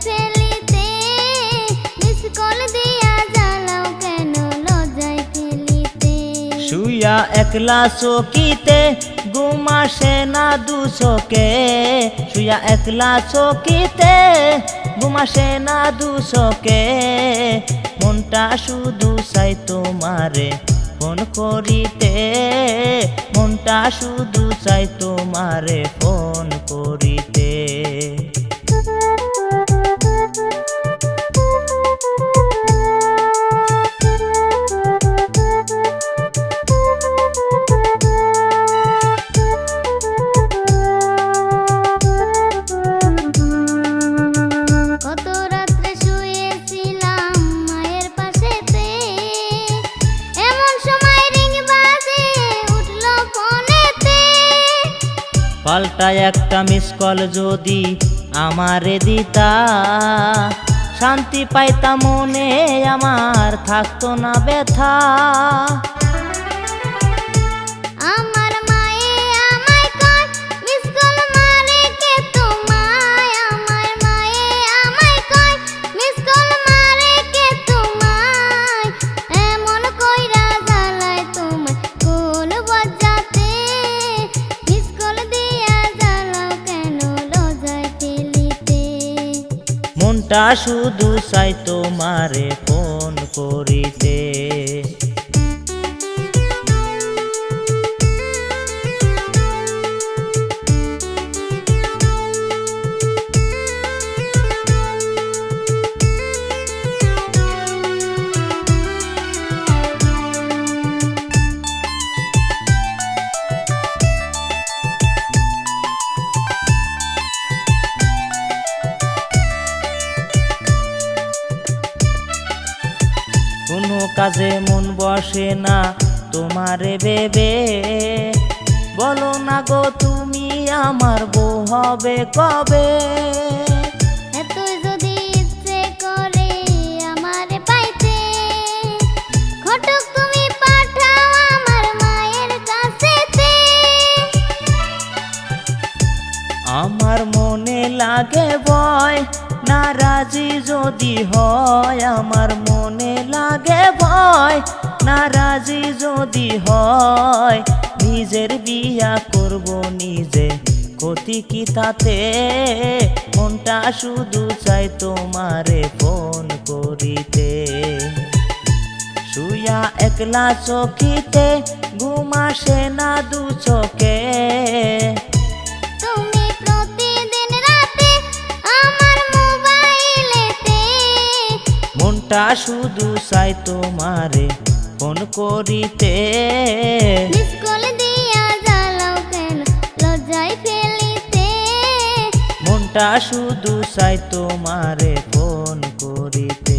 ফেলিতে, miss call দিয়া জ্বালাও কেন লজ্জায় ফেলিতে। শুইয়া একলা চকিতে ঘুম আসে না দুচকে, শুইয়া একলা চকিতে ঘুম আসে না দুচকে, মনটা শুধু চাই তোমারে ফোন করিতে, মনটা শুধু চাই তোমারে ফোন করিতে। কত রাত্রে শুয়েছিলাম মায়ের পাশেতে, এমন সময় রিং বাজে উঠল ফোনেতে। পাল্টা একটা মিস কল যদি আমারে দিতা, শান্তি পাইতাম মনে আমার থাকতো না ব্যথা। আমার মায়ে আমায় কয় মিস কল মারে কে তোমায়, আমার মায়ে আমায় কয় মিস কল মারে কে তোমায়, এমন কইরা জ্বালায় তোমায় কোন বজ্জাতে, মিস কল দিয়া জ্বালাও কেন লজ্জায় ফেলিতে। মনটা শুধু চাই তোমারে ফোন করিতে। কোনো কাজে মন বসে না তোমারে ভেবে, বলো না গো তুমি আমার বউ হবে কবে। এতই যদি ইচ্ছে করে আমারে পাইতে, ঘটক তুমি পাঠাও আমার মায়ের কাছেতে। আমার মনে লাগে ভয় নারাজি যদি হয়, আমার মনে লাগে ভয় নারাজি যদি হয়, নিজের বিয়া করব নিজে ক্ষতি কি তাতে, মনটা শুধু চাই তোমারে ফোন করিতে। শুইয়া একলা চকিতে ঘুম আসে না দু চোখে, তুমি প্রতিদিন রাতে আমার মোবাইলেতে, মনটা শুধু চাই তোমারে ফোন করিতে। মিস কল দিয়া জ্বালাও কেন লজ্জায় ফেলিতে, মনটা শুধু চাই তোমারে ফোন করিতে।